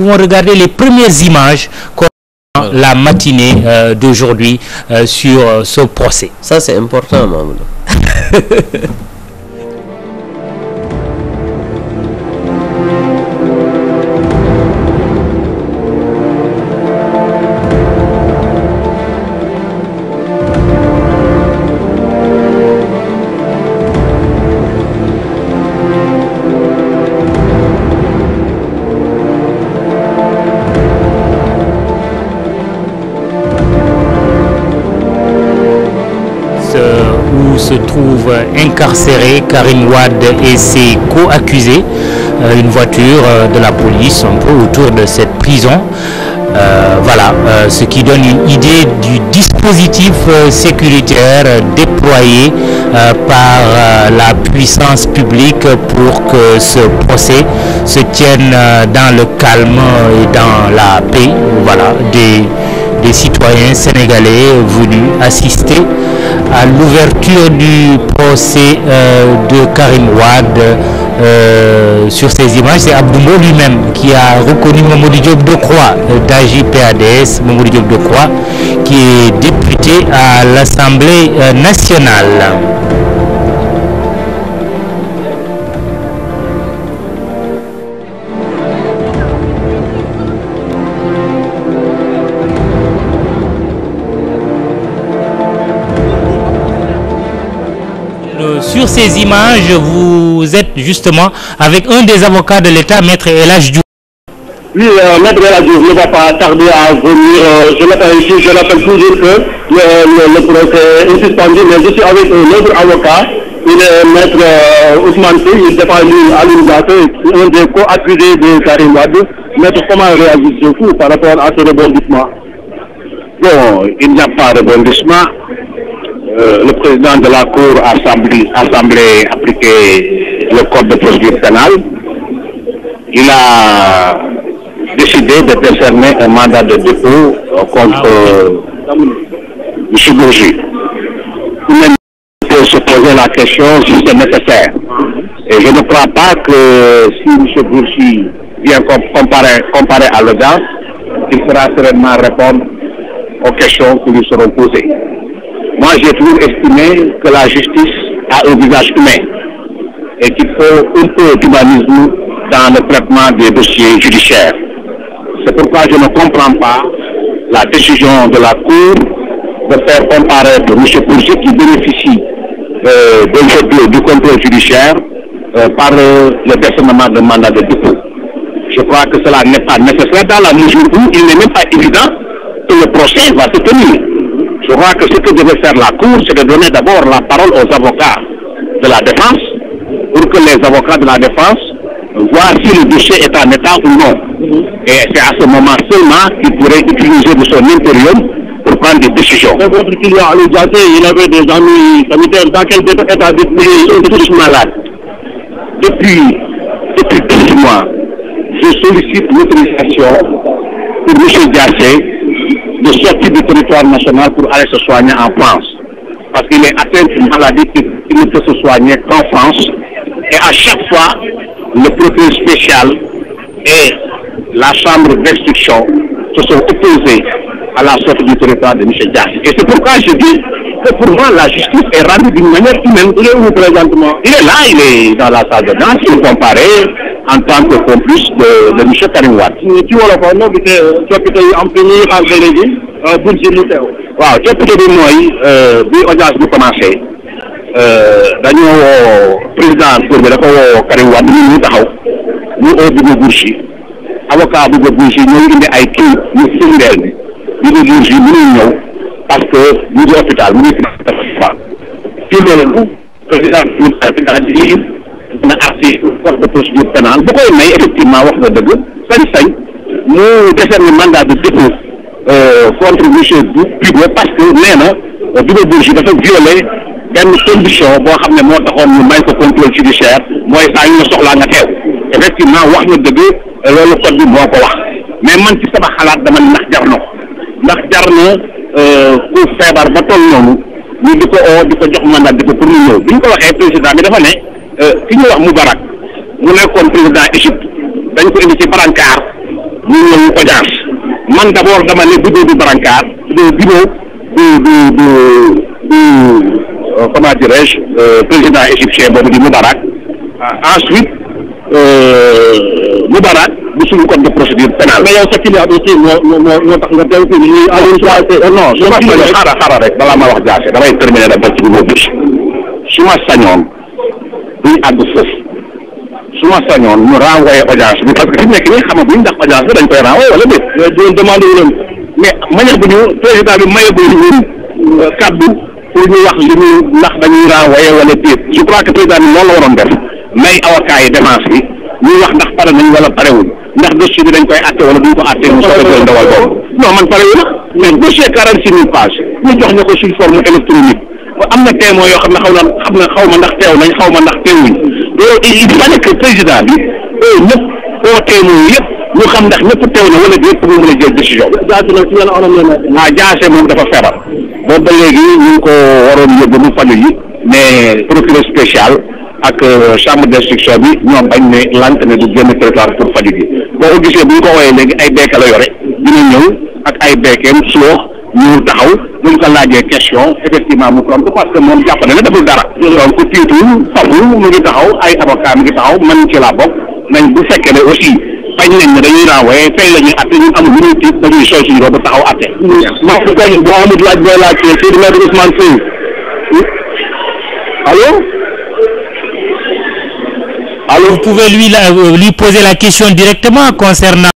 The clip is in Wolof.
pouvons regarder les premières images la matinée d'aujourd'hui sur ce procès. Ça c'est important, Mamadou. Où se trouve incarcéré Karim Wade et ses co-accusés, une voiture de la police un peu autour de cette prison. Voilà, ce qui donne une idée du dispositif sécuritaire déployé par la puissance publique pour que ce procès se tienne dans le calme et dans la paix. Voilà, des citoyens sénégalais venus assister à l'ouverture du procès de Karim Wade. Sur ces images, c'est Abdoumbo lui-même qui a reconnu Mamadou Diop Decroix d'AJ/PADS, Mamadou Diop Decroix, qui est député à l'Assemblée nationale. Sur ces images, vous êtes justement avec un des avocats de l'État, Maître El Hadj Diouf. Oui, Maître El Hadj Diouf ne va pas tarder à venir. Je l'appelle ici, je l'appelle toujours que le procès est suspendu, mais je suis avec un autre avocat, il est Maître Ousmane Sy, il défend Alioune Daffé, un des co-accusés de Karim Wade. Maître, comment réagissez-vous par rapport à ce rebondissement? Bon, il n'y a pas de rebondissement. Le président de la Cour a semblé appliquer le code de procédure pénale. Il a décidé de décerner un mandat de dépôt contre M. Bourgi. Il peut se poser la question si c'est nécessaire. Et je ne crois pas que si M. Bourgi vient comparer à l'audience, il pourra sereinement répondre aux questions qui lui seront posées. Moi, j'ai toujours estimé que la justice a un visage humain et qu'il faut un peu d'humanisme dans le traitement des dossiers judiciaires. C'est pourquoi je ne comprends pas la décision de la Cour de faire comparaître M. Bourgi qui bénéficie du contrôle judiciaire par le décernement de mandat de dépôt. Je crois que cela n'est pas nécessaire dans la mesure où il n'est même pas évident que le procès va se tenir. Je crois que ce que devait faire la Cour, c'est de donner d'abord la parole aux avocats de la défense, pour que les avocats de la défense voient si le dossier est en état ou non. Et c'est à ce moment seulement qu'il pourrait utiliser de son impérium pour prendre des décisions. Mais votre client, Alioune Daffé, il avait des amis sanitaires. Dans quel état d'esprit? Ils sont tous malades. Depuis 12 mois, je sollicite l'autorisation pour M. Diassé de sortir du territoire national pour aller se soigner en France. Parce qu'il est atteint d'une maladie qui ne peut se soigner qu'en France. Et à chaque fois, le procureur spécial et la chambre d'instruction se sont opposés à la sortie du territoire de M. Diassé. Et c'est pourquoi je dis que pour moi, la justice est rendue d'une manière humaine. Il est où présentement? Il est là, il est dans la salle de danse, il est comparé en tant que complice de M. Karim Wade. Tu vois le nom coppite yi am fi ñuy xaar ba léegi buñ si lu teew. waaw coppite bi mooy bi audience bi commencé dañoo woo président Cour bi dafa woo Karim Wade ñu taxaw ñu oo Bouba Bourgi avocat Bouba Bourgi ñoo indi ay kii ñu firndeel ne Bouba Bourgi mënul ñëw parce que mu ngi hôpital mu ngi fi loolu président bi na article code de procédure pénale bu koy may effectivement wax nga dëgg sañ-sañ mu décerner mandat de dépôt contre monsieur Bibo parce que nee na Bouba Bourgi dafa violé benn condition boo xam ne moo taxoon ñu may ko contrôle judiciaire mooy saa ñu soxlaa nga teew effectivement wax nga dëgg loolu code bi moo ko wax mais man ci sama xalaat dama ndax jar na ko ndax jar na ku feebar ba toll noonu ñu di ko oo di ko jox mandat de dépôt pour ñu ñëw bi ñu ko waxee président bi dafa ne ki ñu wax Moubarak mu nekkoon président Égypte dañ ko indi ci brancard ñu man d'abord dama ne Bibo du brancard comment dirais-je président égyptien boobu di Moubarak ensuite Moubarak bu suñu code de procédure pénale. mais yow sa client aussi moo tax nga teew fii non su ma sañoon xaaral rek balaa ma wax jaase damay terminer da ba ci Bibo bi su ma sañoon duñ àgg foofu su ma sañoon ñu renvoyer audience bi parce que fi mu nekk nii xam nga bu ñu ndax audience bi dañ koy renvoyer wala déet. mais du demande wu leen mais manière bu ñu président bi mayeeku ñu kaddu pour ñu wax li ñu ndax dañuy renvoyer wala déet je crois que président bi loolu la waroon def may avocat yi défense bi ñuy wax ndax pare nañ wala parewuñ ndax dossier bi dañ koy àtte wala duñ ko àtte mu soobee doon ndawal boobu non man parewu na mais dossier 46 000 pages ñu jox ñu ko sous forme électronique am na témoin yoo xam ne xaw ma ndax teew nañ xaw ma ndax teewuñ loolu il fallait que président bi ñëpp koo témoin yëpp ñu xam ndax ñëpp teew na wala déet pour mu mën a jël décision jaase moom dafa feebar boobu ba léegi ñu ngi ko waroon yóbbu mu faju yi mais procureur spécial ak chambre d'instruction bi ñoom bañ ne lant ne du génn territoire pour faju gi boo ko gisee bu ñu ko wooyee léegi ay beeke la yore dina ñëw ak ay beekeem suux ñu taxaw buñ ko laajee question effectivement mu tontu parce que moom jàpp na ne deful dara donc tiitul faful mu ngi taxaw ay avocat mi ngi taxaw man ci laa bokk nañ bu fekkee ne aussi bañ nañ ne dañuy renvoyer tey la ñuy atte ñun amul lu ñuy tiit dañuy sooy suñu roba taxaw atte Maodo Kañ boo amul laaj booy laaj fii di maître Ousmane Seye allô. Vous pouvez lui poser la question directement concernant